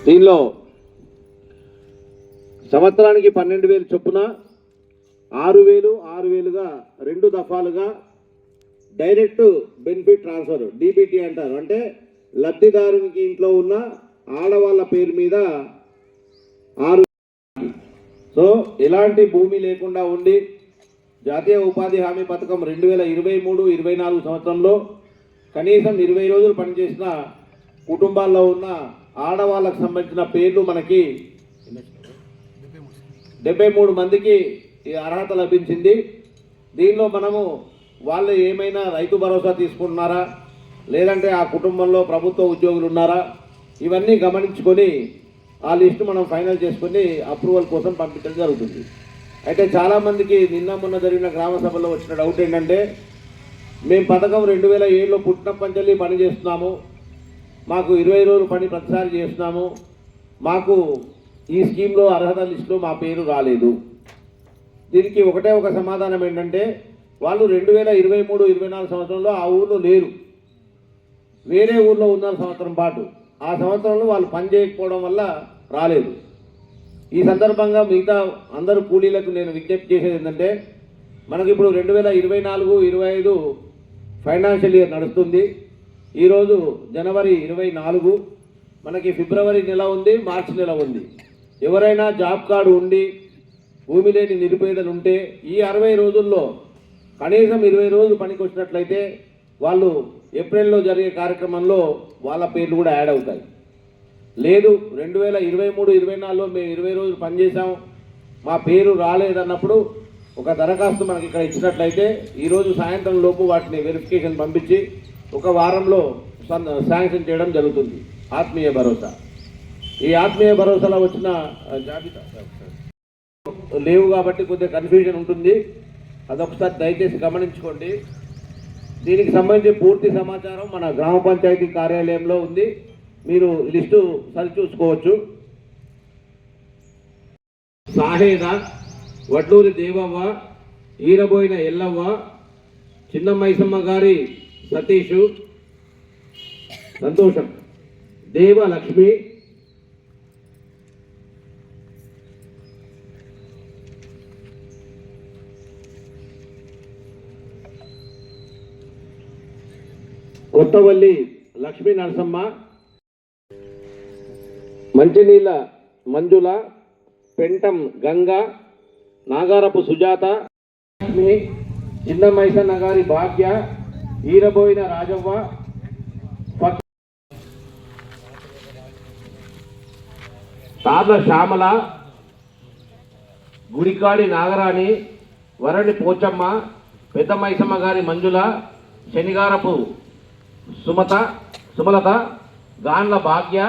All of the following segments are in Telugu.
దీనిలో సంవత్సరానికి 12,000 చొప్పున 6,000గా 2 దఫాలుగా డైరెక్ట్ బెనిఫిట్ ట్రాన్స్ఫర్ డీబీటీ అంటారు. అంటే లబ్ధిదారునికి ఇంట్లో ఉన్న ఆడవాళ్ళ పేరు మీద 6. సో ఎలాంటి భూమి లేకుండా ఉండి జాతీయ ఉపాధి హామీ పథకం 2023-24 సంవత్సరంలో కనీసం 20 రోజులు పనిచేసిన కుటుంబాల్లో ఉన్న ఆడవాళ్ళకు సంబంధించిన పేర్లు మనకి 73 మందికి ఈ అర్హత లభించింది. దీనిలో మనము వాళ్ళు ఏమైనా రైతు భరోసా తీసుకుంటున్నారా, లేదంటే ఆ కుటుంబంలో ప్రభుత్వ ఉద్యోగులు ఉన్నారా, ఇవన్నీ గమనించుకొని ఆ లిస్టు మనం ఫైనల్ చేసుకుని అప్రూవల్ కోసం పంపించడం జరుగుతుంది. అయితే చాలామందికి నిన్న మొన్న జరిగిన గ్రామ సభలో వచ్చిన డౌట్ ఏంటంటే, మేము పథకం 2007లో పుట్టినప్పటి నుంచి పని చేస్తున్నాము, మాకు 20 రోజులు పని ప్రతిసారి చేస్తున్నాము, మాకు ఈ స్కీమ్లో అర్హత లిస్టులో మా పేరు రాలేదు. దీనికి ఒకటే ఒక సమాధానం ఏంటంటే, వాళ్ళు 2023-24 సంవత్సరంలో ఆ ఊళ్ళో లేరు, వేరే ఊళ్ళో ఉన్నారు సంవత్సరం పాటు. ఆ సంవత్సరంలో వాళ్ళు పని చేయకపోవడం వల్ల రాలేదు. ఈ సందర్భంగా మిగతా అందరూ కూలీలకు నేను విజ్ఞప్తి చేసేది ఏంటంటే, మనకి ఇప్పుడు 2024-25 ఫైనాన్షియల్ ఇయర్ నడుస్తుంది. ఈరోజు జనవరి 24, మనకి ఫిబ్రవరి నెల ఉంది, మార్చి నెల ఉంది. ఎవరైనా జాబ్ కార్డు ఉండి భూమి లేని నిరుపేదలు ఉంటే ఈ 60 రోజుల్లో కనీసం 20 రోజులు పనికి వచ్చినట్లయితే వాళ్ళు ఏప్రిల్లో జరిగే కార్యక్రమంలో వాళ్ళ పేర్లు కూడా యాడ్ అవుతాయి. లేదు 2023-24లో మేము 20 రోజులు పనిచేసాం, మా పేరు రాలేదన్నప్పుడు ఒక దరఖాస్తు మనకి ఇక్కడ ఇచ్చినట్లయితే ఈరోజు సాయంత్రం లోపు వాటిని వెరిఫికేషన్ పంపించి ఒక వారంలో శాంక్షన్ చేయడం జరుగుతుంది. ఆత్మీయ భరోసా, ఈ ఆత్మీయ భరోసాలో వచ్చిన జాబితా లేవు కాబట్టి కొద్దిగా కన్ఫ్యూజన్ ఉంటుంది, అదొకసారి దయచేసి గమనించుకోండి. దీనికి సంబంధించి పూర్తి సమాచారం మన గ్రామ పంచాయతీ కార్యాలయంలో ఉంది, మీరు లిస్టు సరిచూసుకోవచ్చు. సాహేద, వడ్లూరి దేవవ్వ, ఈరబోయిన ఎల్లవ్వ, చిన్న మైసమ్మ గారి సతీషు, సంతోషం, దేవ లక్ష్మి, కొత్తవల్లి లక్ష్మీ నరసమ్మ, మంచినీళ్ళ మంజుల, పెంటం గంగ, నాగారపు సుజాత, లక్ష్మి, చిన్న మైసన్న గారి భాగ్య, ఈరబోయిన రాజవ్వ, తార్ల శ్యామల, గుడికాడి నాగరాణి, వరణి పోచమ్మ, పెద్ద మైసమ్మ గారి మంజుల, శనిగారపు సుమలత, గాండ్ల భాగ్య,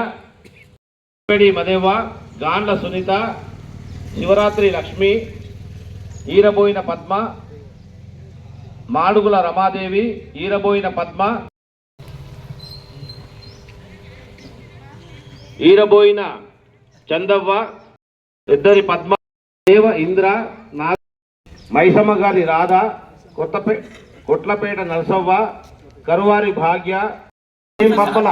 మదేవ, గాండ్ల సునీత, శివరాత్రి లక్ష్మి, ఈరబోయిన పద్మ, మాడుగుల రమాదేవి, ఈరబోయిన పద్మ, ఈరబోయిన చందవ్వ, ఇద్దరి పద్మ, దేవ ఇంద్ర, మైసమ్మ గారి రాధ, కొట్లపేట నరసవ్వ, కరువారి భాగ్య, పంపల,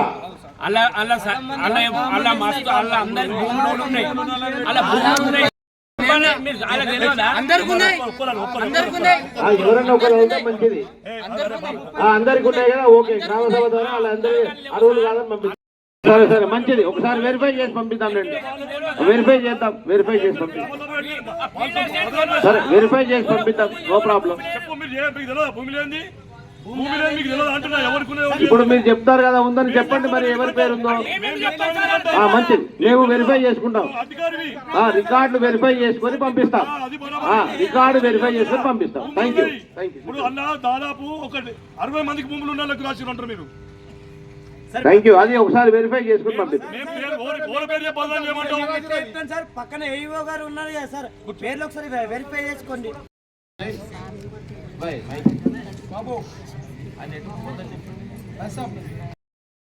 ఎవరన్నా ఒకరు ఉంటే మంచిది. అందరికి ఉన్నాయి కదా, ఓకే. గ్రామ సభ ద్వారా వాళ్ళందరూ అర్హులు కాదని పంపిస్తాం. సరే సరే, మంచిది. ఒకసారి వెరిఫై చేసి పంపిద్దాం రండి, వెరిఫై చేద్దాం, వెరిఫై చేసి పంపిద్దాం. సరే, వెరిఫై చేసి పంపిద్దాం, నో ప్రాబ్లం. ఇప్పుడు మీరు చెప్తారు కదా ఉందని చెప్పండి, మరి ఎవరి పేరు ఉందో. మంచిది, మేము వెరిఫై చేసుకుంటాం, రికార్డులు వెరిఫై చేసుకొని పంపిస్తాం, రికార్డు వెరిఫై చేసుకొని పంపిస్తాం. Thank you, thank you. దాదాపు ఒక 60 మందికి భూములు ఉన్న రాసి ఉంటారు మీరు. థ్యాంక్ యూ, అది ఒకసారి వెరిఫై చేసుకుని పంపిస్తాం. పక్కన ఏఈఓ గారు ఉన్నారు కదా సార్, పేర్లు ఒకసారి వెరిఫై చేసుకోండి.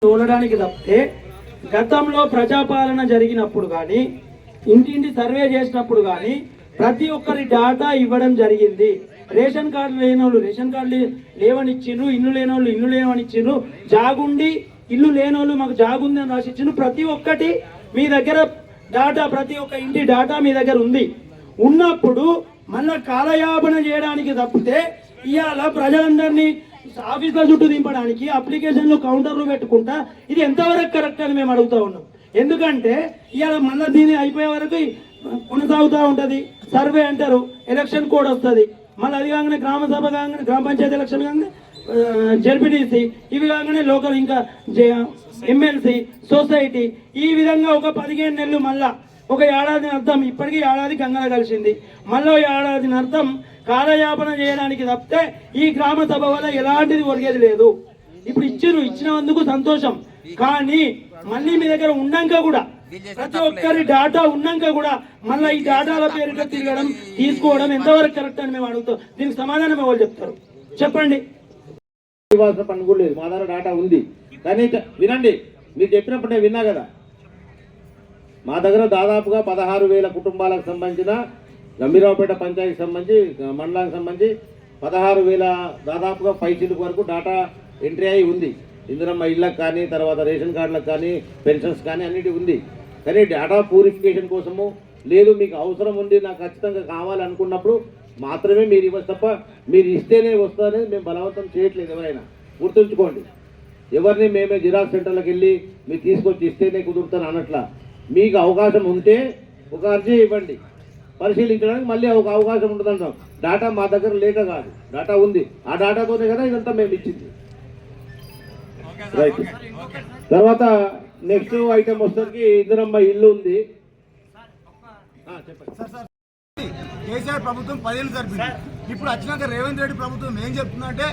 చూడడానికి తప్పితే గతంలో ప్రజాపాలన జరిగినప్పుడు కానీ ఇంటింటి సర్వే చేసినప్పుడు కానీ ప్రతి ఒక్కరి డాటా ఇవ్వడం జరిగింది. రేషన్ కార్డు లేని వాళ్ళు రేషన్ కార్డు లేవనిచ్చిండ్రు, ఇల్లు లేని వాళ్ళు ఇల్లు లేవనిచ్చిండ్రు, జాగుండి ఇల్లు లేని వాళ్ళు మాకు జాగుంది అని రాసిచ్చిండ్రు. ప్రతి ఒక్కటి మీ దగ్గర డాటా, ప్రతి ఒక్క ఇంటి డాటా మీ దగ్గర ఉంది. ఉన్నప్పుడు మళ్ళా కాలయాపన చేయడానికి తప్పితే ఇవాళ ప్రజలందరినీ ఆఫీసుల చుట్టూ దింపడానికి అప్లికేషన్లు కౌంటర్లు పెట్టుకుంటా ఇది ఎంతవరకు కరెక్ట్ అని మేము అడుగుతా ఉన్నాం. ఎందుకంటే ఇవాళ మళ్ళీ దీని అయిపోయే వరకు కొనసాగుతూ ఉంటుంది. సర్వే అంటారు, ఎలక్షన్ కోడ్ వస్తుంది, మళ్ళీ అది కాగానే గ్రామ సభ కాగానే, గ్రామ పంచాయతీ ఎలక్షన్ కాగానే జడ్పీటీసీ, ఇవి కాగానే లోకల్ ఇంకా ఎమ్మెల్సీ, సొసైటీ, ఈ విధంగా ఒక 15 నెలలు మళ్ళా ఒక ఏడాది అర్థం. ఇప్పటికీ ఏడాది గంగల కలిసింది, మళ్ళీ ఏడాది అర్థం కాలయాపన చేయడానికి తప్పితే ఈ గ్రామ సభ వల్ల ఎలాంటిది ఒరిగేది లేదు. ఇప్పుడు ఇచ్చినందుకు సంతోషం, కానీ మళ్ళీ మీ దగ్గర ఉన్నాక కూడా ప్రతి ఒక్కరి డాటా ఉన్నాక కూడా మళ్ళీ ఈ డాటాల పేరుతో తిరగడం, తీసుకోవడం ఎంతవరకు కరెక్ట్ అని మేము అడుగుతాం. దీనికి సమాధానం ఎవరు చెప్తారు చెప్పండి. పని కూడా లేదు, మా దగ్గర డాటా ఉంది. కానీ వినండి, మీరు చెప్పినప్పుడు నేను విన్నా కదా, మా దగ్గర దాదాపుగా 16,000 కుటుంబాలకు సంబంధించిన గంభీరావుపేట పంచాయతీకి సంబంధించి, మండలానికి సంబంధించి 16,000 దాదాపుగా 5 వరకు డాటా ఎంట్రీ అయి ఉంది. ఇందిరమ్మ ఇళ్ళకి కానీ, తర్వాత రేషన్ కార్డులకు కానీ, పెన్షన్స్ కానీ అన్నిటి ఉంది. కానీ డేటా ప్యూరిఫికేషన్ కోసము లేదు, మీకు అవసరం ఉంది, నాకు ఖచ్చితంగా కావాలనుకున్నప్పుడు మాత్రమే మీరు ఇవ్వచ్చు తప్ప మీరు ఇస్తేనే వస్తుందని మేము బలవంతం చేయట్లేదు. ఎవరైనా గుర్తుంచుకోండి, ఎవరిని మేమే జిరాక్స్ సెంటర్లకు వెళ్ళి మీరు తీసుకొచ్చి ఇస్తేనే కుదురుతాను అనట్లా. మీకు అవకాశం ఉంటే ఒక అర్జీ ఇవ్వండి, పరిశీలించడానికి మళ్ళీ ఒక అవకాశం ఉంటుందంటాం. డాటా మా దగ్గర లేక కాదు, డాటా ఉంది. ఆ డాటాతోనే కదా ఇదంతా మేము ఇచ్చింది. రైట్. తర్వాత నెక్స్ట్ ఐటమ్ వచ్చేసరికి ఇందిరమ్మ ఇల్లు ఉంది. చెప్పండి. కేసీఆర్ ప్రభుత్వం 10 ఏళ్ళు జరిపింది. ఇప్పుడు వచ్చినాక రేవంత్ రెడ్డి ప్రభుత్వం ఏం చెప్తుందంటే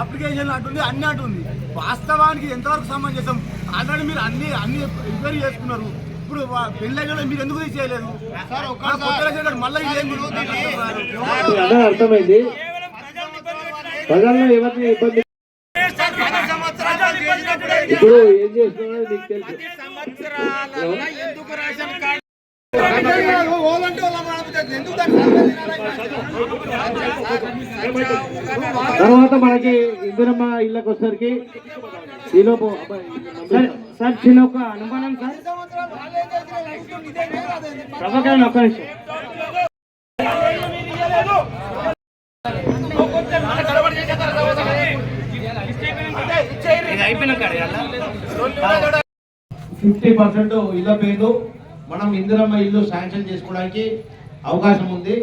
అప్లికేషన్ అంటుంది, అన్ని అంటుంది. వాస్తవానికి ఎంతవరకు సమంజసం? ఆల్రెడీ మీరు అన్ని ఎంక్వైరీ చేసుకున్నారు. ఇప్పుడు పెళ్ళి మీరు ఎందుకు చేయలేదు? మళ్ళీ అర్థమైంది. ప్రజల్లో ఎవరిని ఇబ్బంది ఇప్పుడు ఏం చేస్తున్నారో మీకు తెలుసు. తర్వాత మనకి ఇందిరమ్మ ఇళ్ళకి వచ్చేసరికి ఈలోపు సార్ చిన్న ఒక అనుమానం సార్, ప్రభాకర్ ఒక్క నిమిషం. అయిపోయినా 50% ఇళ్ళ పేర్లు మనం ఇందిరమ్మ ఇల్లు శాంక్షన్ చేసుకోవడానికి అవకాశం ఉంది.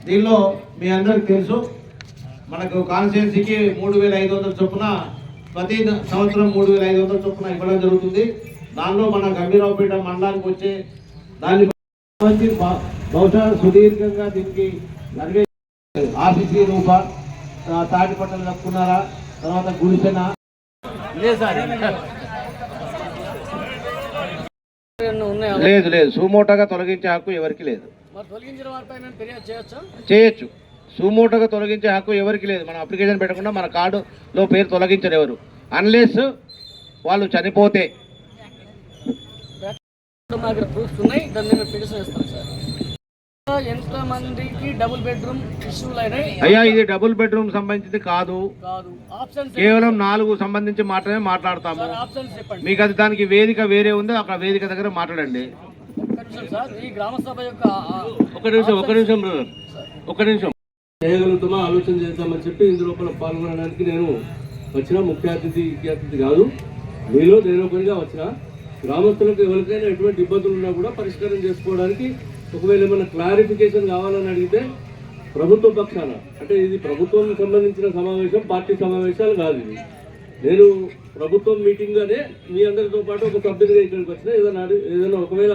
దీనిలో మీ అందరికి తెలుసు, మనకు కాన్స్టిట్యున్సీకి 3,500 చొప్పున ప్రతి సంవత్సరం 3,500 చొప్పున ఇవ్వడం జరుగుతుంది. దానిలో మన గంభీరావుపేట మండలానికి వచ్చే దాన్ని బహుశా సుదీర్ఘంగా దీనికి ఆర్సీసీ రూప తాటిపట్టలు కప్పుకున్నారా, తర్వాత గుడిసెన లేదు సుమోటోగా తొలగించే హక్కు ఎవరికి లేదు. చేయొచ్చు, సుమోటోగా తొలగించే హక్కు ఎవరికి లేదు. మనం అప్లికేషన్ పెట్టకుండా మన కార్డులో పేరు తొలగించరు ఎవరు, అన్లెస్ వాళ్ళు చనిపోతే. అయ్యా ఇది డబుల్ బెడ్రూమ్ సంబంధించింది కాదు, కేవలం 4 సంబంధించి మాత్రమే మాట్లాడతాము. మీకు అది దానికి వేదిక వేరే ఉంది, అక్కడ వేదిక దగ్గర మాట్లాడండి. ఒక నిమిషం చేయగలుగుతామా ఆలోచన చేద్దామని చెప్పి ఇందులో పాల్గొనడానికి నేను వచ్చిన ముఖ్య అతిథి కాదు, మీలో నేను ఒకరిగా వచ్చిన. గ్రామస్తులకు ఎవరికైనా ఎటువంటి ఇబ్బందులు ఉన్నా కూడా పరిష్కారం చేసుకోవడానికి ఒకవేళ ఏమైనా క్లారిఫికేషన్ కావాలని అడిగితే ప్రభుత్వ పక్షాన, అంటే ఇది ప్రభుత్వం సంబంధించిన సమావేశం, పార్టీ సమావేశాలు కాదు ఇది. నేను ప్రభుత్వం మీటింగ్గానే మీ అందరితో పాటు ఒక సభ్యుడిగా ఇక్కడికి వచ్చిన. ఏదైనా ఒకవేళ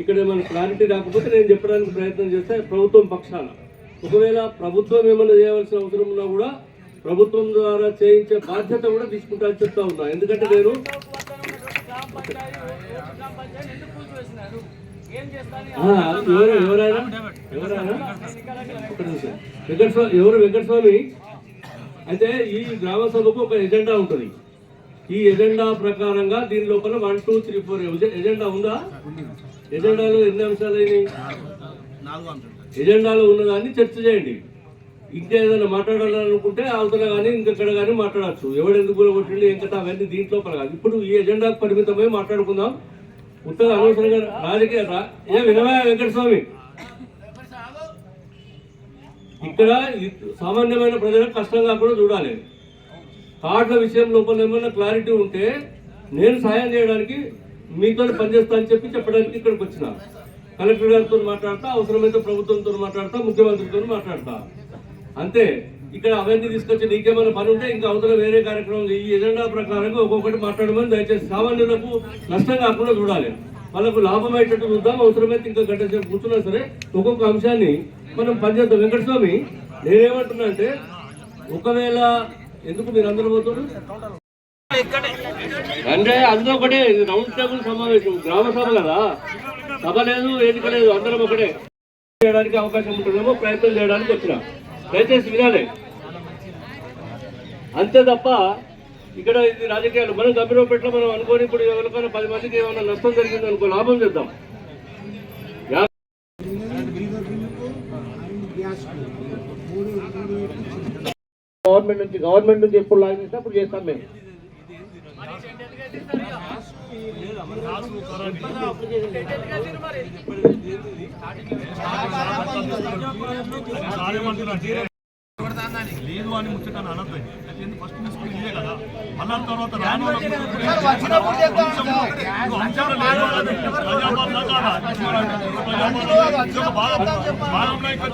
ఇక్కడ ఏమైనా క్లారిటీ రాకపోతే నేను చెప్పడానికి ప్రయత్నం చేస్తే ప్రభుత్వం పక్షాన. ఒకవేళ ప్రభుత్వం ఏమైనా చేయవలసిన అవసరం ఉన్నా కూడా ప్రభుత్వం ద్వారా చేయించే బాధ్యత కూడా తీసుకుంటా అని చెప్తా ఉన్నా. ఎందుకంటే నేను వెంకటస్వామి అయితే ఈ గ్రామ సభకు ఒక ఎజెండా ఉంటుంది. ఈ ఎజెండా ప్రకారంగా దీని లోపల 1, 2, 3, 4 ఎజెండా ఉందా? ఎజెండాలో ఎన్ని అంశాలు అయినాయి? ఎజెండాలో ఉన్నదాన్ని చర్చ చేయండి. ఇంకా ఏదైనా మాట్లాడాలనుకుంటే అవతల కానీ ఇంకెక్కడ కానీ మాట్లాడచ్చు. ఎవడు ఎందుకు కొట్టిండి ఇంకా అవన్నీ దీంట్లో కాదు. ఇప్పుడు ఈ ఎజెండాకు పరిమితమై మాట్లాడుకుందాం. ఉత్తర అనవసరంగా రాజకీయ ఏ వినవా వెంకటస్వామి, ఇక్కడ సామాన్యమైన ప్రజలకు కష్టంగా కూడా చూడాలి. కార్డుల విషయం లోపల ఏమైనా క్లారిటీ ఉంటే నేను సాయం చేయడానికి మీతో పనిచేస్తా అని చెప్పడానికి ఇక్కడికి వచ్చిన. కలెక్టర్ గారితో మాట్లాడతా, అవసరమైతే ప్రభుత్వంతో మాట్లాడతా, ముఖ్యమంత్రితో మాట్లాడతా, అంతే. ఇక్కడ అవన్నీ తీసుకొచ్చి నీకేమైనా పని ఉంటే ఇంకా అవతల వేరే కార్యక్రమం ఈ ఎజెండా ప్రకారంగా ఒక్కొక్కటి మాట్లాడమని దయచేసి సామాన్యులకు నష్టం కాకుండా చూడాలి, వాళ్ళకు లాభం అయ్యేటట్టు చూద్దాం. అవసరమైతే ఇంకా గంట సేపు కూర్చున్నా సరే ఒక్కొక్క అంశాన్ని మనం పనిచేద్దాం. వెంకటస్వామి, నేనేమంటున్నా అంటే ఒకవేళ ఎందుకు మీరు అందరూ పోతున్నారు అంటే అందులో ఒకటే రౌండ్ టేబుల్ సమావేశం, గ్రామ సభ కదా, సభ లేదు ఎన్నిక లేదు, అందరం ఒకటే చేయడానికి అవకాశం ఉంటుందేమో ప్రయత్నం చేయడానికి వచ్చిన. దయచేసి వినాలి అంతే తప్ప ఇక్కడ ఇది రాజకీయాలు. మనం గంభీరపేటలో మనం అనుకోని ఇప్పుడు ఎవరికైనా 10 మందికి ఏమైనా నష్టం జరిగింది అనుకో, లాభం చేద్దాం. గవర్నమెంట్ నుంచి ఎప్పుడు లాగ్ చేస్తే అప్పుడు చేస్తాం మేము. లేదు అని ముచ్చటాన్ని అనద్దు. ఫస్ట్ తీసుకుని ఇదే కదా, మళ్ళా తర్వాత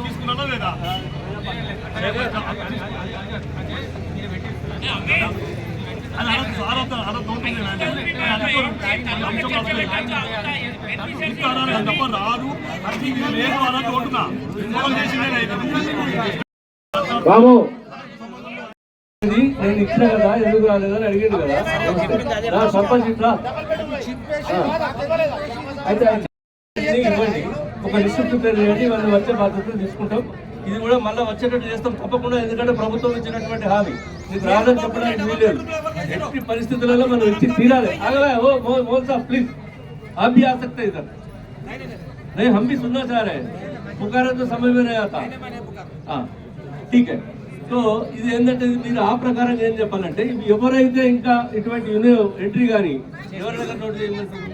తీసుకున్నా లేదా అది అనద్దు. సార్ తప్ప రాదు, అది లేదు అనద్దు ఉంటున్నా. ఇన్వాల్వ్ చేసిందే బాబు నేను ఇచ్చిన కదా, ఎందుకు రాలేదని అడిగాడు కదా సర్పంచ్. ఇట్లా అయితే ఇవ్వండి, ఒక లిస్టు ప్రిపేర్ చేయండి, వాళ్ళు వచ్చే బాధ్యతలు తీసుకుంటాం. ఇది కూడా మళ్ళీ వచ్చేటట్టు చేస్తాం తప్పకుండా, ఎందుకంటే ప్రభుత్వం ఇచ్చినటువంటి హామీ నీకు రాదని చెప్పడానికి వీల్లేదు. ఎట్టి పరిస్థితులలో మనం ఇచ్చి తీరాలి. आगे ఓ మోహన్ साहब प्लीज आप भी आ सकते इधर, नहीं हम भी सुनना चाह रहे हैं, पुकारा तो समय में नहीं आता. हाँ ठीक है. సో ఇది ఏంటంటే మీరు ఆ ప్రకారంగా ఏం చెప్పాలంటే ఎవరైతే ఇంకా ఇటువంటి ఎంట్రీ కానీ ఎవరి దగ్గర నోట్ చేయమంటారు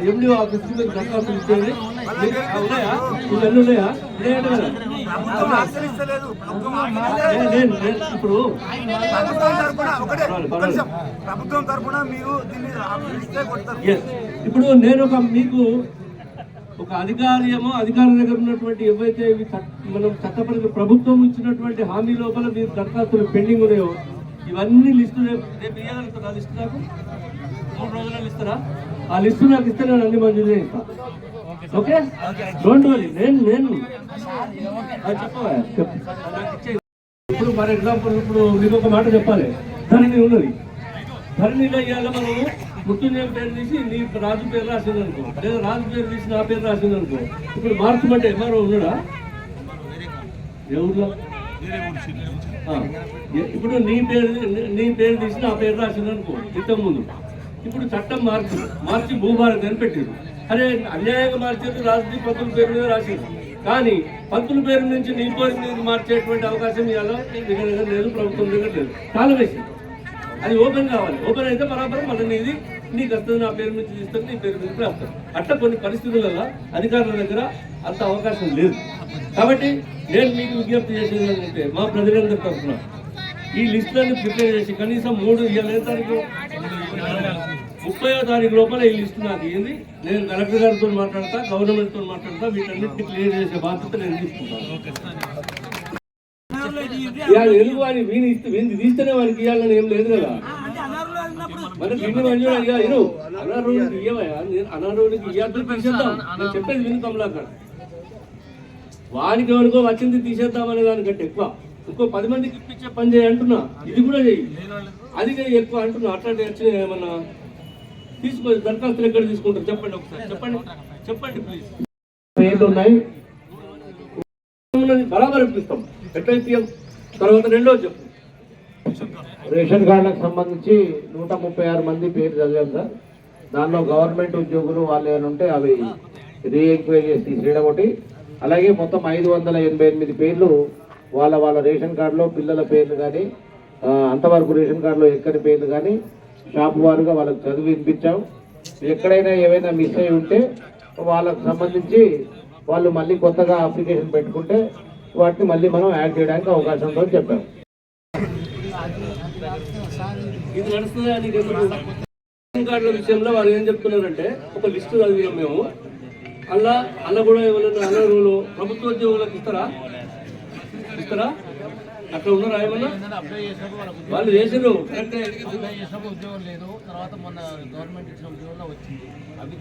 ఎండిఓ ఆఫీస్ మీద దరఖాస్తులు ఇచ్చేది ఉన్నాయా? ఇవన్నీ ఉన్నాయా? ఇప్పుడు ఇప్పుడు నేను మీకు ఒక అధికారి దగ్గర ఉన్నటువంటి ఏవైతే మనం చట్టపరంగా ప్రభుత్వం ఇచ్చినటువంటి హామీ లోపల మీరు దరఖాస్తులు పెండింగ్ ఉన్నాయో ఇవన్నీ లిస్టు రేపు ఇవ్వగలుగుతారా? లిస్టు నాకు 3 రోజులలో ఇస్తారా? ఆ లిస్టు నాకు ఇస్తే నేను అన్ని మంజూరు చేస్తా. Okay, don't worry. నేను చెప్పవా ఇప్పుడు ఫర్ ఎగ్జాంపుల్ ఇప్పుడు మీకు ఒక మాట చెప్పాలి. ధరణి ఉన్నది, ధరణిలో ఇవాళ మనము మృత్యుంజయ పేరు తీసి నీ రాజు పేరు రాసింది అనుకో, లేదా రాజు పేరు తీసి నా పేరు రాసింది అనుకో, ఇప్పుడు మార్చమంటే ఎవరో ఉన్నాడా? ఎవరు? ఇప్పుడు నీ పేరు తీసి నా పేరు రాసింది అనుకో ఇంతకుముందు. ఇప్పుడు చట్టం మార్చి భూభారతి అని పెట్టారు. అరే అన్యాయంగా మార్చేది రాజు పంతుల పేరు మీద రాసింది, కానీ పంతుల పేరు నుంచి నీ పేరు మీద మార్చేటువంటి అవకాశం ఇవాళ దగ్గర లేదు, ప్రభుత్వం దగ్గర లేదు. కాలం వేసింది, అది ఓపెన్ కావాలి. ఓపెన్ అయితే బరాబరం మళ్ళీ నీది నీకు వస్తుంది, నా పేరు నుంచి తీస్తుంది, నీ పేరు మీద వస్తుంది. అట్లా కొన్ని పరిస్థితులలో అధికారుల దగ్గర అంత అవకాశం లేదు. కాబట్టి నేను మీకు విజ్ఞప్తి చేసేది ఏంటంటే మా ప్రజలందరి తరఫున ఈ లిస్టులను ప్రిపేర్ చేసి కనీసం 3 ఇవాళ తారీఖు 30వ తారీఖు లోపల ఈ లిస్టు నాకు ఏంది, నేను కలెక్టర్ గారితో మాట్లాడతా, గవర్నమెంట్తో మాట్లాడతా, వీటన్నిటిని క్లియర్ చేసే బాధ్యత నేను తీసుకుంటాను. ఎందుకు అని వీని తీస్తేనే వానికి ఇవ్వాలని ఏం లేదు కదా. మరి వీడిని మంజూరు అయ్యా అనారోగ్యానికి ఇవ్వయా? నేను అనారోగ్యానికి ఇవ్వద్దు తీసేద్దాం, నేను చెప్పేది విని కమలాకర్. వానికి ఎవరికో వచ్చింది తీసేద్దామనే దానికంటే ఎక్కువ ఇంకో 10 మందికి ఇప్పించే పని చేయి అంటున్నా. ఇది కూడా చెయ్యి, అది చెయ్యి ఎక్కువ అంటున్నా. అట్లాంటి వచ్చినాయి ఏమన్నా తీసుకో, దరఖాస్తులు ఎక్కడ తీసుకుంటారు చెప్పండి, ఒకసారి చెప్పండి ప్లీజ్. పేర్లు ఉన్నాయి, బరాబర్ ఇప్పిస్తాం. ఎట్లయితే తర్వాత రెండో చెప్పు. రేషన్ కార్డులకు సంబంధించి 136 మంది పేరు చదివాం సార్. దానిలో గవర్నమెంట్ ఉద్యోగులు వాళ్ళు ఏమైనా ఉంటే అవి రీఎంక్వైరీ చేసి తీసేయడం ఒకటి. అలాగే మొత్తం 588 పేర్లు వాళ్ళ రేషన్ కార్డులో పిల్లల పేర్లు కానీ అంతవరకు రేషన్ కార్డులో ఎక్కని పేర్లు కానీ షాప్ వారుగా వాళ్ళకి చదివి వినిపించాం. ఎక్కడైనా ఏవైనా మిస్ అయి ఉంటే వాళ్ళకు సంబంధించి వాళ్ళు మళ్ళీ కొత్తగా అప్లికేషన్ పెట్టుకుంటే వాటిని మళ్ళీ మనం యాడ్ చేయడానికి అవకాశం ఉందని చెప్పాము. ఇది నడుస్తుందా నీకు రేషన్ కార్డుల విషయంలో వాళ్ళు ఏం చెప్తున్నారంటే ఒక లిస్టు చదివాం మేము, అలా కూడా ఎవరైనా అనర్హులు ప్రభుత్వ ఉద్యోగులకు ఇస్తారా అట్లా ఉన్నారా ఏమన్నా? వాళ్ళు చేసారు కరెక్టే. ఉద్యోగం లేదు, తర్వాత మొన్న గవర్నమెంట్ ఇచ్చిన ఉద్యోగంలో వచ్చింది, అవి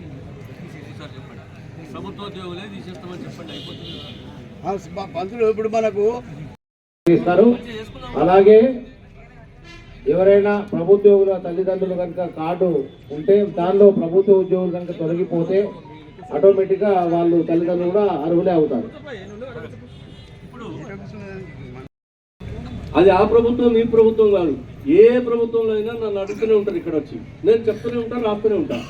చెప్పండి. ప్రభుత్వ ఉద్యోగులే తీసేస్తామని చెప్పండి, అయిపోతుంది. పంతులు ఇప్పుడు మనకు ఇస్తారు. అలాగే ఎవరైనా ప్రభుత్వోగుల తల్లిదండ్రులు కనుక కార్డు ఉంటే దానిలో ప్రభుత్వ ఉద్యోగులు కనుక తొలగిపోతే ఆటోమేటిక్గా వాళ్ళు తల్లిదండ్రులు కూడా అర్హులే అవుతారు. అది ఆ ప్రభుత్వం ఈ ప్రభుత్వం కాదు, ఏ ప్రభుత్వంలో అయినా నన్ను అడుగుతూనే ఉంటారు. ఇక్కడ వచ్చి నేను చెప్తూనే ఉంటాను, రాస్తూనే ఉంటాను.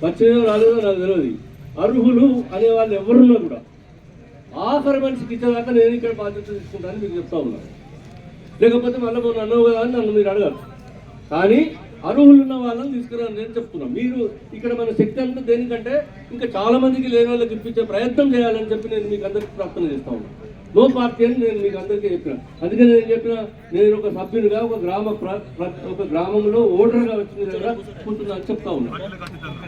వచ్చినదో రాలేదో నాకు తెలియదు. అర్హులు అనే వాళ్ళు ఎవరున్నా కూడా ఆఖరి మనిషికి ఇచ్చేదాకా నేను ఇక్కడ బాధ్యత తీసుకుంటానని మీకు చెప్తా ఉన్నాను. లేకపోతే మళ్ళీ మొన్న అన్నావు కదా అని నన్ను మీరు అడగారు. కానీ అర్హులు ఉన్న వాళ్ళని తీసుకురాని నేను చెప్తున్నాను. మీరు ఇక్కడ మన శక్తి అంతా దేనికంటే ఇంకా చాలా మందికి లేని వాళ్ళకి ఇప్పించే ప్రయత్నం చేయాలని చెప్పి నేను మీకు అందరికీ ప్రార్థన చేస్తా ఉన్నాను. నో పార్టీ అని నేను మీకు అందరికీ చెప్పిన. అందుకని నేను చెప్పిన, నేను ఒక సభ్యునిగా ఒక గ్రామంలో ఓటర్గా వచ్చిన దగ్గర కూర్చున్నాను చెప్తా ఉన్నాను.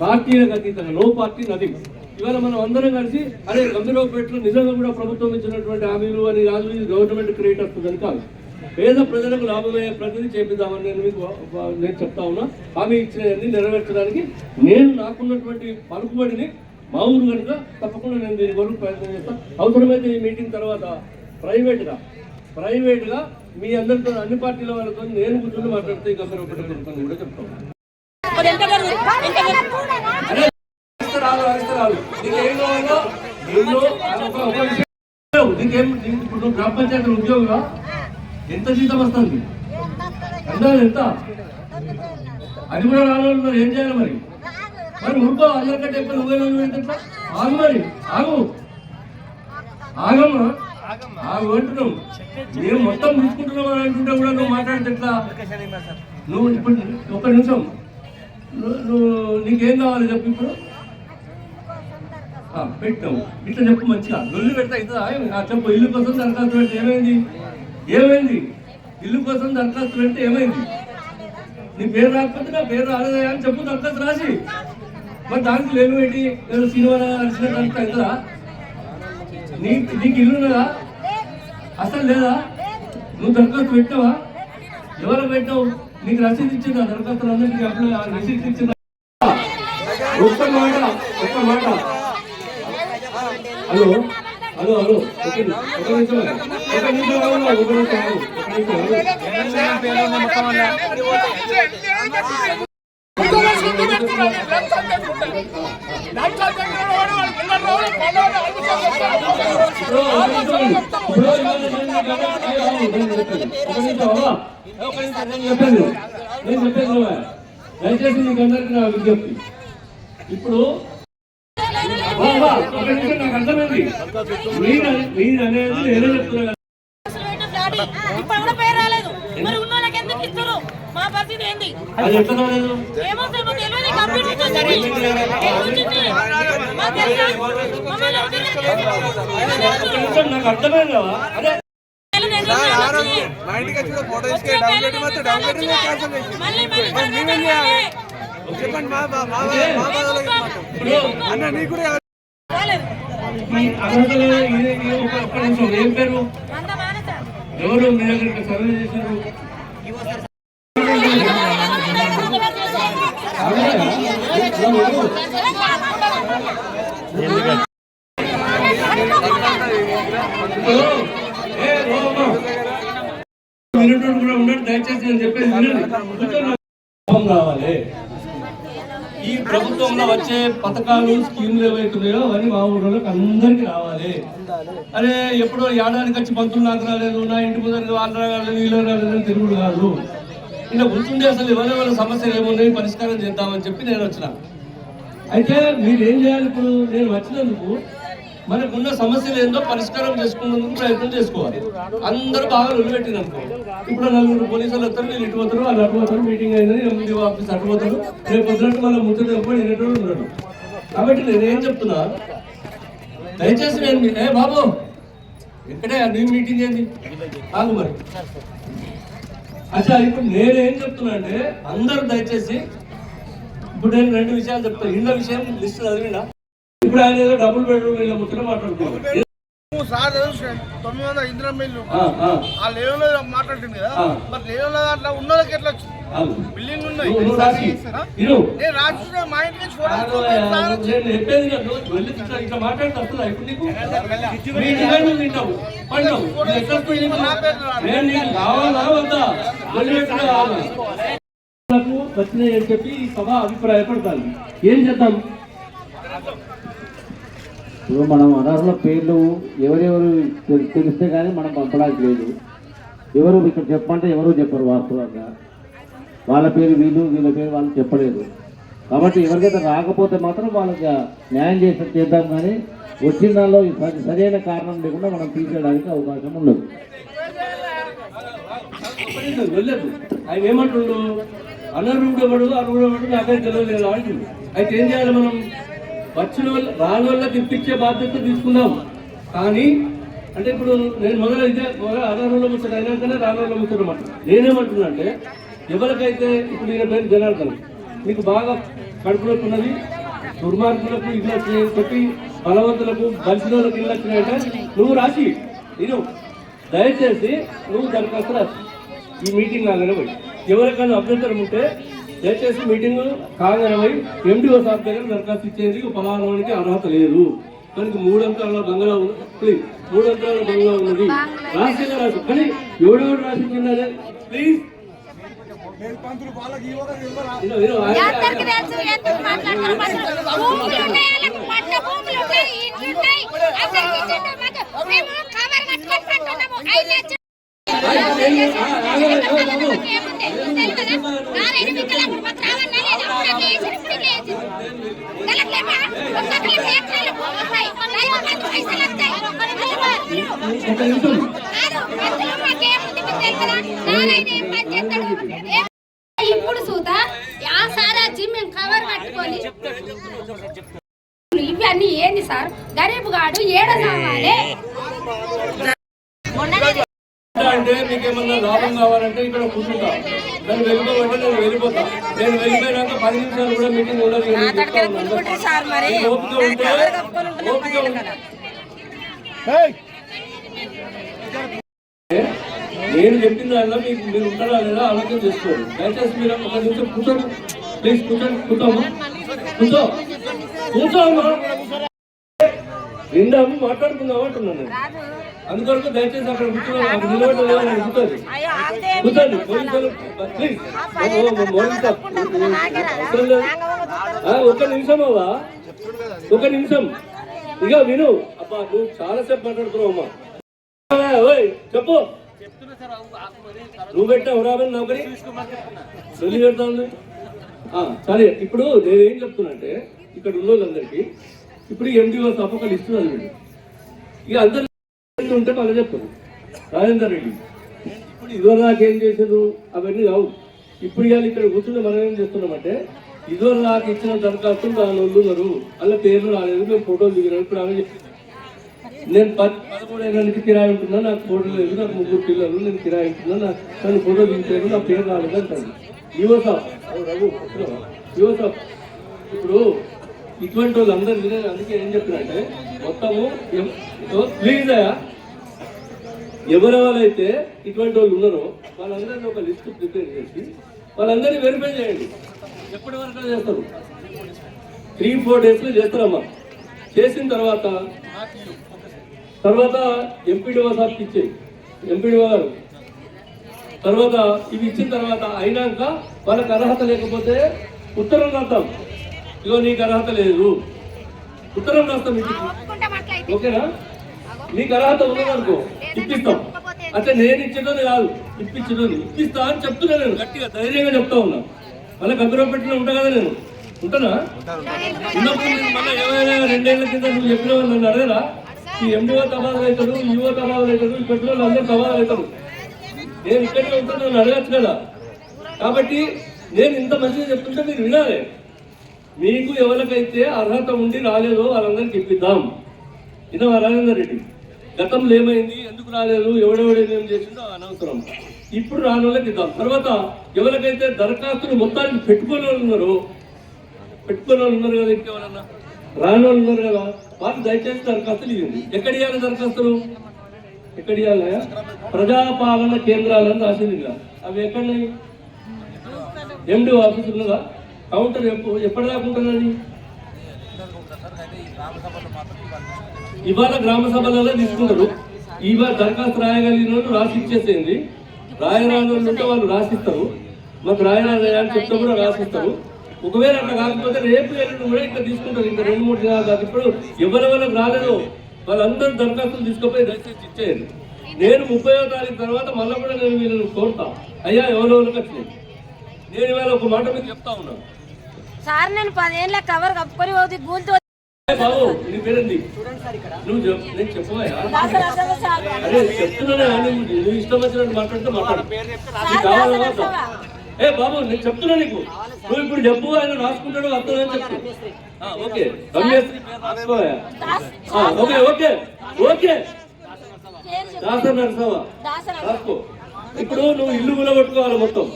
పార్టీలకు అతీతంగా నో పార్టీ నథింగ్. ఇవాళ మనం అందరం కలిసి అదే గంభీరపేటలో నిజంగా కూడా ప్రభుత్వం ఇచ్చినటువంటి హామీలు అని కాదు, ఇది గవర్నమెంట్ క్రియేట్ వస్తుందని కాదు, పేద ప్రజలకు లాభమయ్యే ప్రతిదీ చేపిద్దామని నేను చెప్తా ఉన్నా. హామీ ఇచ్చినవన్నీ నెరవేర్చడానికి నేను నాకున్నటువంటి పలుకుబడిని మా ఊరు కనుక తప్పకుండా నేను దీని వరకు ప్రయత్నం చేస్తాను. అవసరమైతే ఈ మీటింగ్ తర్వాత ప్రైవేట్గా మీ అందరితో అన్ని పార్టీల వాళ్ళతో నేను కూర్చొని మాట్లాడితే ఈ గంభీరపేట ప్రభుత్వం కూడా చెప్తాను. ఇప్పుడు గ్రామ పంచాయతీ ఉద్యోగులు ఎంత జీతం వస్తుంది, అందాలు ఎంత, అది కూడా రావాలి. ఏం చేయాలి మరి? ఊరుకో, అందరికంటే ఎక్కువ నువ్వేనా? ఆగు మరి, ఆగమ్మా అంటున్నావు. మేము మొత్తం తీసుకుంటున్నాం అని అంటుంటే కూడా నువ్వు మాట్లాడితే ఎట్లా? నువ్వు ఇప్పుడు ఒక్క నిమిషం, నువ్వు నీకేం కావాలి చెప్పు. ఇప్పుడు పెట్టావు ఇట్లా చెప్పు, మంచిగా లొల్లి పెడతా అవుతుందా? చెప్పు. ఇల్లు కోసం దరఖాస్తు పెడితే ఏమైంది? ఇల్లు కోసం దరఖాస్తు పెడితే ఏమైంది? నీ పేరు రాకపోతే నా పేరు రాలేదా అని చెప్పు, దరఖాస్తు రాసి. మరి దానికి లేను ఏంటి? ఏదో సినిమా అరిచినట్టు అవుతుందా? నీకు ఇల్లు ఉన్నదా? అసలు లేదా? నువ్వు దరఖాస్తు పెట్టావా? ఎవరు పెట్టావు? నీకు రసీదు ఇచ్చిందా? దరఖాస్తులు అందరికీ అప్లై రసీదు ఇచ్చిందా? ఒక్క మాట హలో ఒక నిమిషం దయచేసి మీకు అందరికీ నా విజ్ఞప్తి. ఇప్పుడు నాకు అర్థమైంది మీరు అనేది నేనే చెప్తున్నా. అది ఎట్లా రాలేదు? నాకు అర్థమైంది కదా. అదే ఏం పేరు? ఎవరు మీ దగ్గర సర్వే చేశారు? కూడా ఉన్నాడు. దయచేసి నేను చెప్పేది రావాలి. ఈ ప్రభుత్వంలో వచ్చే పథకాలు స్కీములు ఏవైతున్నాయో అవన్నీ మా ఊళ్ళోకి అందరికీ రావాలి. అరే ఎప్పుడో ఏడాదికి వచ్చి పంతులు నాకు రాలేదు, నా ఇంటి ముందరికి వాళ్ళు రాలేదు, వీళ్ళు రాలేదు అని తిరుగుడు కాదు. ఇంకా గుర్తుండే అసలు ఎవరెవరి సమస్యలు ఏమున్నాయి పరిష్కారం చేద్దామని చెప్పి నేను వచ్చిన. అయితే మీరు ఏం చేయాలి? ఇప్పుడు నేను వచ్చినందుకు మనకున్న సమస్యలు ఏందో పరిష్కారం చేసుకునేందుకు ప్రయత్నం చేసుకోవాలి. అందరూ బాగా నిలబెట్టిననుకో ఇప్పుడు 4 పోలీసులు వస్తారు, వీళ్ళు ఇటు పోతారు, వాళ్ళు అటు పోతారు, మీటింగ్ అయిందని ఎంపీ ఆఫీస్ అటు పోతారు, రేపు పొద్దున్నట్టు వాళ్ళ ముచ్చట ఎప్పుడు వినేటోడు ఉండడు. కాబట్టి నేనేం చెప్తున్నా, దయచేసి నేను బాబు ఎక్కడే నీ మీటింగ్ ఏంది కాదు మరి. అచ్చా ఇప్పుడు నేనేం చెప్తున్నా అంటే అందరూ దయచేసి ఇప్పుడు నేను 2 విషయాలు చెప్తాను. ఇళ్ళ విషయం లిస్ట్ చదివినా ఇప్పుడు ఆయన ఏదో డబుల్ బెడ్రూమ్ ఇళ్ళ ముచ్చట మాట్లాడుతున్నారు. సార్ 900 ఇంద్రం మిల్లు ఆ లేవలో మాట్లాడుతుంది కదా, మరి లేవలో అట్లా ఉన్న వాళ్ళకి ఎట్లా వచ్చింది? బిల్డింగ్ ఉన్నాయి నేను రాసిన మా ఇంటికి ఇట్లా మాట్లాడితే వస్తుందా ఇప్పుడు నీకు? కావాలా వద్దా వచ్చినాయి అని చెప్పి సభ అభిప్రాయపడతాను. ఏం చేద్దాం? ఇప్పుడు మనం అనర్హుల పేర్లు ఎవరెవరు తెలిస్తే కానీ మనం పంపడానికి లేదు. ఎవరు ఇక్కడ చెప్పమంటే ఎవరు చెప్పరు. వాస్తవంగా వాళ్ళ పేరు వీళ్ళు, వీళ్ళ పేరు వాళ్ళు చెప్పలేదు. కాబట్టి ఎవరికైతే రాకపోతే మాత్రం వాళ్ళకి న్యాయం చేద్దాం. కానీ వచ్చిన దానిలో సరైన కారణం లేకుండా మనం తీసేయడానికి అవకాశం ఉండదు. వెళ్ళదు. ఆయన ఏమంటుండు, అనర్హుడు ఎవడు అర్హుడు ఎవడు నాకైతే తెలియలేదు అంటుంది. అయితే ఏం చేయాలి మనం? వచ్చిన వాళ్ళు రాని వాళ్ళకి ఇప్పించే బాధ్యత తీసుకుందాం. కానీ అంటే ఇప్పుడు నేను అనర్హుల ముచ్చట అయినాకనే రాని వాళ్ళ ముచ్చట మాట. నేనేమంటున్నా అంటే ఎవరికైతే ఇప్పుడు ఈయన పేరు జనార్దన్, మీకు బాగా కడుపులోకి ఉన్నది, దుర్మార్గులకు ఇల్లు వచ్చినాయని చెప్పి బలవంతులకు బలిసిన వాళ్ళకి ఇల్లు వచ్చినాయంటే నువ్వు రాసి నేను దయచేసి నువ్వు దరఖాస్తు రాసి ఈ మీటింగ్ కాగానే పోయి ఎవరికైనా అభ్యంతరం ఉంటే దయచేసి మీటింగ్ కాగానే పోయి ఎండిఓ సార్ దగ్గర దరఖాస్తు ఇచ్చేందుకు ఫలానానికి అర్హత లేదు, దానికి 3 అంకాల బంగ్లా ఉంది, ప్లీజ్ 3 అంకాల బంగ్లా ఉన్నది రాసిగా రాసి. కానీ ఎవడెవడు రాసించిందే ప్లీజ్ ఇప్పుడు చూద్దా ఆ సారాజీ మేము కవర్ కట్టుకొని ఇవన్నీ ఏంది సార్? గరీబ్ గాడు ఏడ కావాలి అంటే మీకేమన్నా లాభం కావాలంటే ఇక్కడ కూర్చుంటా, నేను వెళ్ళిపోమంటే నేను వెళ్ళిపోతా. నేను వెళ్ళిపోయినాక 10 నిమిషాలు కూడా మీటింగ్ ఉండదు. ఓపిక ఉంటే నేను చెప్పిన దానిలో మీకు మీరు ఉంటారా లేదా ఆలోచన చేసుకోండి. దయచేసి మీరు 1 నిమిషం కూర్చోండి ప్లీజ్. కూర్చోమ్మా విందాము, మాట్లాడుకుందాం అంటున్నాను నేను. అందుకొరకు దయచేసి అక్కడ కూర్చోండి, నిలబడలేదు కూర్చోండి. పోలీసులు ప్లీజ్ 1 నిమిషం అవ్వా, 1 నిమిషం. ఇక విను అబ్బా, నువ్వు చాలాసేపు మాట్లాడుతున్నావు అమ్మా. ఓయ్ చెప్పు, నువ్వు పెట్టావు రాబోయే నౌకరీ వెళ్ళి పెడతా ఉంది. సరే ఇప్పుడు నేనేం చెప్తున్నా అంటే ఇక్కడ ఉన్న వాళ్ళందరికీ ఇప్పుడు ఎండిఓ సభ ఒక లిస్టు చదివండి. ఇక అందరు ఉంటే మళ్ళీ చెప్పారు రాజేందర్ రెడ్డి ఇప్పుడు ఇదివరకు నాకేం చేసారు అవన్నీ కావు. ఇప్పుడు ఇవాళ ఇక్కడ కూర్చుని మనం ఏం చేస్తున్నామంటే ఇదివరకు నాకు ఇచ్చిన దరఖాస్తులు దాని వాళ్ళు ఉన్నారు, అలా పేర్లు రాలేదు, మేము ఫోటోలు దిగినాం. ఇప్పుడు ఆమె నేను 13 ఏళ్ళకి కిరాయి ఉంటున్నా, నాకు ఫోటోలు లేదు, నాకు 3 పిల్లలు, నేను కిరాయి ఉంటున్నా, నన్ను ఫోటో దిగిపోయాను, నా పేరు రాలేదు అంటాను. యువసాప్ యువసాప్ ఇప్పుడు ఇటువంటి వాళ్ళు అందరూ అందుకే ఏం చెప్తున్నారంటే మొత్తము ప్లీజ్ ఎవరెవరైతే ఇటువంటి వాళ్ళు ఉన్నారో వాళ్ళందరినీ ఒక లిస్ట్ ప్రిపేర్ చేసి వాళ్ళందరినీ వెరిఫై చేయండి. ఎప్పటి వరకు చేస్తారు? 3-4 డేస్లో చేస్తారమ్మా. చేసిన తర్వాత ఎంపీడీఓ సార్కి ఇచ్చేయి, ఎంపీడీఓ గారు. తర్వాత ఇవి ఇచ్చిన తర్వాత అయినాక వాళ్ళకి అర్హత లేకపోతే ఉత్తరం రాస్తాం, ఇగో నీకు అర్హత లేదు, ఉత్తరం రాస్తాం ఇంటికి. ఓకేనా? నీకు అర్హత ఉన్నదనుకో ఇప్పిస్తాం. అంటే నేను ఇచ్చేదని కాదు, ఇప్పిస్తా అని చెప్తున్నా. నేను గట్టిగా ధైర్యంగా చెప్తా ఉన్నా. వాళ్ళకి అగ్రహం పెట్టిన ఉంటా కదా నేను. ఉంటానా? ఉన్నప్పుడు నేను మళ్ళీ ఏమైనా 2 ఏళ్ల కింద నువ్వు చెప్పిన నన్ను అడగరా? ఈ ఎండిఓ తబాదలు అవుతాడు, ఈఓ తబాదలు అవుతాడు, ఈ పెట్రోల్ అందరూ తబాదలు అవుతాడు. నేను ఇక్కడే ఉంటాను, నన్ను అడగచ్చు కదా. కాబట్టి నేను ఇంత మంచిగా చెప్తుంటే మీరు వినాలి. మీకు ఎవరికైతే అర్హత ఉండి రాలేదో వాళ్ళందరికీ ఇప్పిద్దాం. ఇదవా రాజేందర్ రెడ్డి? గతంలో ఏమైంది, ఎందుకు రాలేదు, ఎవడెవడేం చేసిందో అనవసరం. ఇప్పుడు రాని వాళ్ళకి ఇద్దాం. తర్వాత ఎవరికైతే దరఖాస్తులు మొత్తానికి పెట్టుకునే వాళ్ళు ఉన్నారు కదా, ఇంకెవరన్నా రాని వాళ్ళు ఉన్నారు కదా, వాళ్ళు దయచేసి దరఖాస్తులు ఇవ్వండి. ఎక్కడ ఇవ్వాలి దరఖాస్తులు? ఎక్కడ ఇవ్వాలి? ప్రజాపాలన కేంద్రాలను రాసింది కదా, అవి ఎక్కడున్నాయి? ఎండి ఆఫీస్ ఉన్నదా? కౌంటర్ ఎప్పటిదాకా ఉంటుందండి? ఇవాళ గ్రామ సభలలో తీసుకుంటారు. ఇవాళ దరఖాస్తు రాయగలిగిన వాళ్ళు రాసి ఇచ్చేసేయండి. రాయరాని వాళ్ళు ఉంటే వాళ్ళు రాసిస్తారు. మాకు రాయరాని అని చెప్తే కూడా రాసిస్తారు. ఒకవేళ అట్లా కాకపోతే రేపు ఎల్లుండి కూడా ఇంకా తీసుకుంటారు. ఇంకా 2-3 దినాలు కాదు. ఇప్పుడు ఎవరెవరికి రాలేదో వాళ్ళందరూ దరఖాస్తులు తీసుకుపోయి దయచేసి ఇచ్చేయండి. నేను 30వ తారీఖు తర్వాత మళ్ళీ కూడా నేను వీళ్ళని కోరుతా, అయ్యా ఎవరెవరికి వచ్చినాయి. నేను ఇవాళ ఒక మాట మీకు చెప్తా ఉన్నాను సార్. నేను 10 ఏళ్ళ కవర్ కప్పుకొని పోతే గూల్తో బాబు. నీ పేరేంది? నువ్వు నేను చెప్పవయ్యా? అదే చెప్తున్నానే, నువ్వు ఇష్టం వచ్చినట్టు మాట్లాడితే మాట్లాడు. ఏ బాబు నేను చెప్తున్నా నీకు, నువ్వు ఇప్పుడు చెప్పు, ఆయన రాసుకుంటాడు అర్థమని చెప్పు. ఓకే రమ్యశ్రీ రాసుకోవా? ఓకే ఓకే ఓకే దాసర్ నరసవా రాసుకో. ఇప్పుడు నువ్వు ఇల్లు కూలగొట్టుకోవాలి, మొత్తం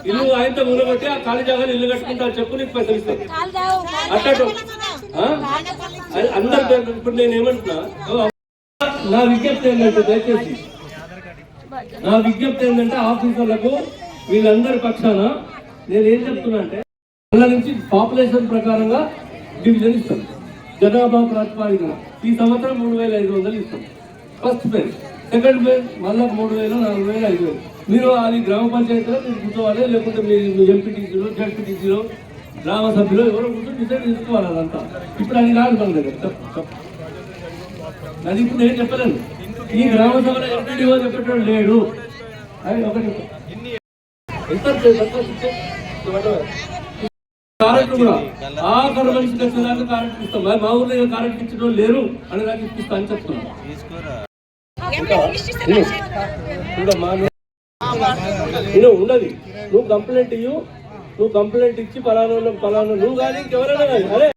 ఇల్లు ఆయనతో కూలగొట్టి ఆ ఖాళీ జాగాలు ఇల్లు కట్టుకుంటా చెప్పు, నీకు పైసలు ఇస్తాను అట్టట్టు అందరు. ఇప్పుడు నేను ఏమంటున్నా, నా విజ్ఞప్తి ఏంటంటే దయచేసి నా విజ్ఞప్తి ఏంటంటే ఆఫీసర్లకు వీళ్ళందరి పక్షాన నేను ఏం చెప్తున్నా అంటే, వాళ్ళ నుంచి పాపులేషన్ ప్రకారంగా డివిజన్ ఇస్తాం. జనాభా ప్రాతిపాదికన ఈ సంవత్సరం 3,500 ఇస్తాం. First phase. సెకండ్ ఫేజ్ మళ్ళీ 3,000, 4,000, 5,000. మీరు అది గ్రామ పంచాయతీలో మీరు కూర్చోవాలి, లేకుంటే మీరు ఎంపీటీసీలో, జడ్పీటీసీలో, గ్రామ సభ్యులు ఎవరో కూర్చొని డిసైడ్ చేసుకోవాలి అదంతా. ఇప్పుడు అది కాదు మన దగ్గర. అది ఇప్పుడు నేను చెప్పలేను. ఈ గ్రామ సభలో ఎంపీడీఓ చెప్పేటోడు లేడు. అది ఒకటి కారెక్ట్ కూడా ఆఖరు మనిషికి వచ్చేదాకా కారెక్ట్ ఇస్తాం. మా ఊర్లో కారెక్ట్ ఇచ్చడం లేరు అని నాకు ఇప్పిస్తా అని చెప్తున్నాను. ఉండదు. నువ్వు కంప్లైంట్ ఇచ్చి పలానా నువ్వు కానీ ఇంకెవరైనా కానీ అరే